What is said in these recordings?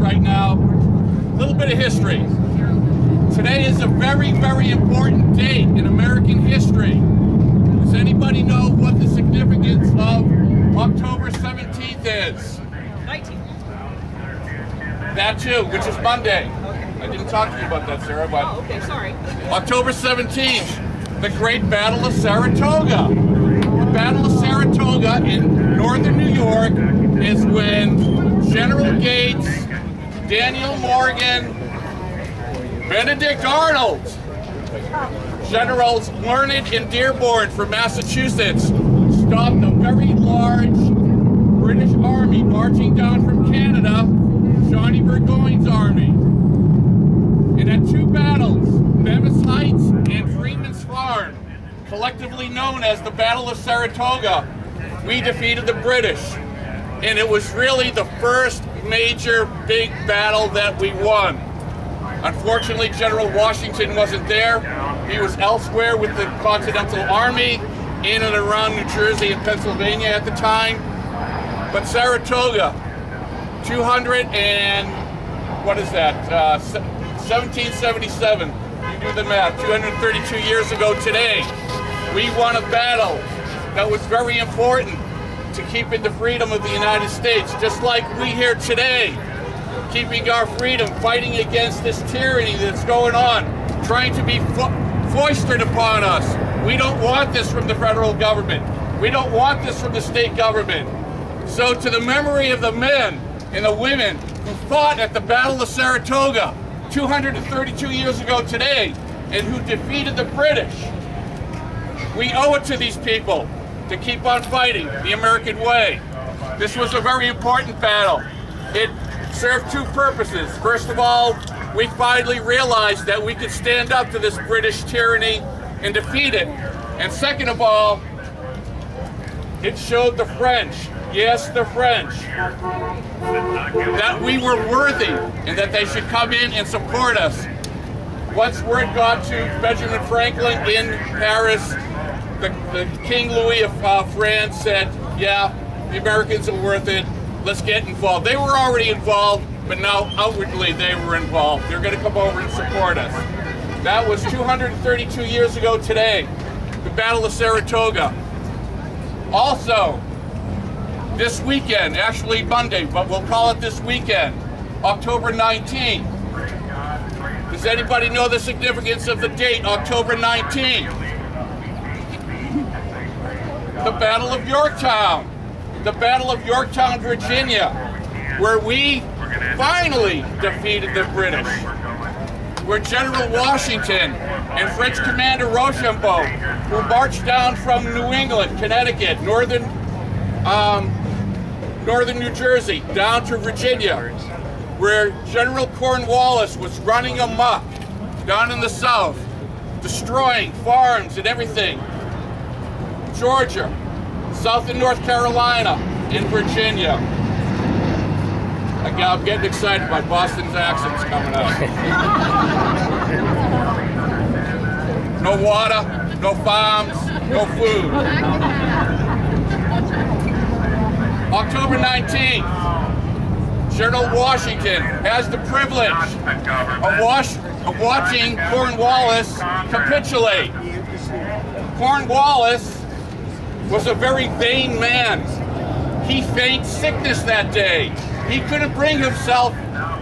right now. A little bit of history. Today is a very, very important date in American history. Does anybody know what the significance of October 17th is? 19th. That too, which is Monday. I didn't talk to you about that, Sarah, but... Oh, okay, sorry. October 17th, the Great Battle of Saratoga. The Battle of Saratoga in northern New York is when General Gates, Daniel Morgan, Benedict Arnold, Generals Learned and Dearborn from Massachusetts, stopped a very large British army marching down from Canada, Johnny Burgoyne's army. And at two battles, Bemis Heights and Freeman's Farm, collectively known as the Battle of Saratoga, we defeated the British. And it was really the first major big battle that we won. Unfortunately, General Washington wasn't there. He was elsewhere with the Continental Army in and around New Jersey and Pennsylvania at the time. But Saratoga, 1777, you do the math, 232 years ago today, we won a battle that was very important to keeping the freedom of the United States, just like we here today, keeping our freedom, fighting against this tyranny that's going on, trying to be foisted upon us. We don't want this from the federal government. We don't want this from the state government. So to the memory of the men and the women who fought at the Battle of Saratoga 232 years ago today and who defeated the British, we owe it to these people to keep on fighting the American way. This was a very important battle. It served two purposes. First of all, we finally realized that we could stand up to this British tyranny and defeat it. And second of all, it showed the French, yes, the French, that we were worthy and that they should come in and support us. Once word got to Benjamin Franklin in Paris, the King Louis of France said, yeah, the Americans are worth it, let's get involved. They were already involved, but now outwardly they were involved. They're going to come over and support us. That was 232 years ago today, the Battle of Saratoga. Also, this weekend, actually Monday, but we'll call it this weekend, October 19th. Does anybody know the significance of the date, October 19th? The Battle of Yorktown. The Battle of Yorktown, Virginia, where we finally defeated the British. Where General Washington and French Commander Rochambeau, who marched down from New England, Connecticut, northern New Jersey, down to Virginia, where General Cornwallis was running amok down in the south, destroying farms and everything. Georgia, South and North Carolina, and Virginia. I'm getting excited. My Boston's accent's coming out. No water, no farms, no food. October 19th, General Washington has the privilege of watching Cornwallis capitulate. Cornwallis was a very vain man. He feigned sickness that day. He couldn't bring himself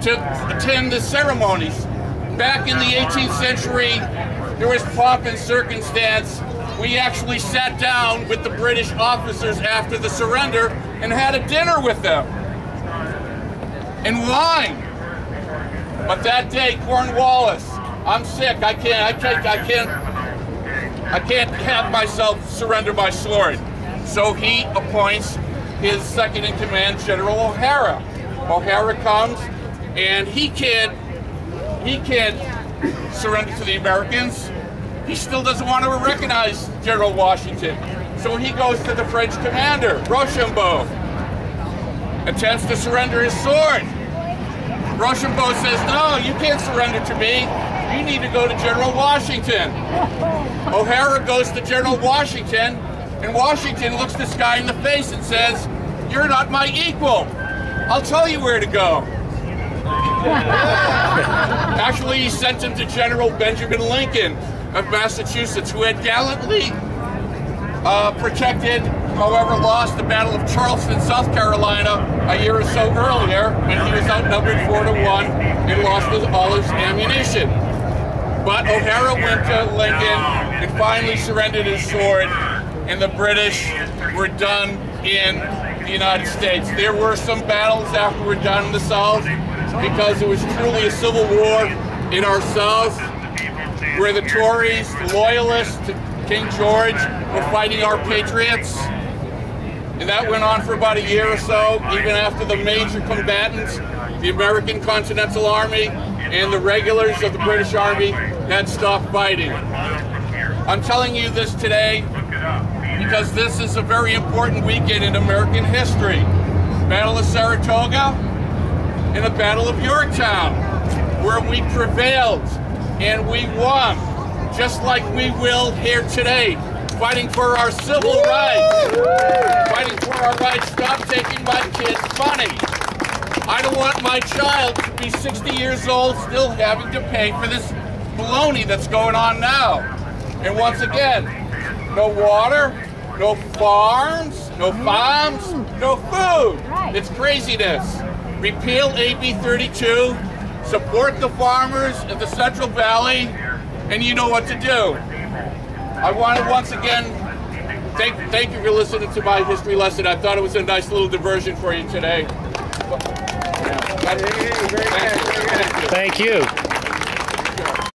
to attend the ceremonies. Back in the 18th century, there was pomp and circumstance. We actually sat down with the British officers after the surrender and had a dinner with them. And wine. But that day, Cornwallis, I'm sick. I can't have myself surrender my sword. So he appoints his second in command, General O'Hara. O'Hara comes, and he can't surrender to the Americans. He still doesn't want to recognize General Washington. So he goes to the French commander, Rochambeau, attempts to surrender his sword. Rochambeau says, no, you can't surrender to me. You need to go to General Washington. O'Hara goes to General Washington, and Washington looks this guy in the face and says, you're not my equal. I'll tell you where to go. Actually, he sent him to General Benjamin Lincoln of Massachusetts, who had gallantly protected, however lost, the Battle of Charleston, South Carolina a year or so earlier, when he was outnumbered 4-1 and lost all his ammunition. But O'Hara went to Lincoln and finally surrendered his sword, and the British were done in the United States. There were some battles after we're done in the South, because it was truly a civil war in our South, where the Tories, the Loyalists to King George, were fighting our patriots. And that went on for about a year or so, even after the major combatants, the American Continental Army and the regulars of the British Army, had stopped fighting. I'm telling you this today because this is a very important weekend in American history. Battle of Saratoga and the Battle of Yorktown, where we prevailed and we won, just like we will here today, fighting for our civil rights, fighting for our rights. Stop taking my kids' money. I don't want my child to be 60 years old still having to pay for this baloney that's going on now. And once again, no water, no farms, no farms, no food. It's craziness. Repeal AB 32, support the farmers in the Central Valley, and you know what to do. I want to once again thank you for listening to my history lesson. I thought it was a nice little diversion for you today. Thank you. Thank you.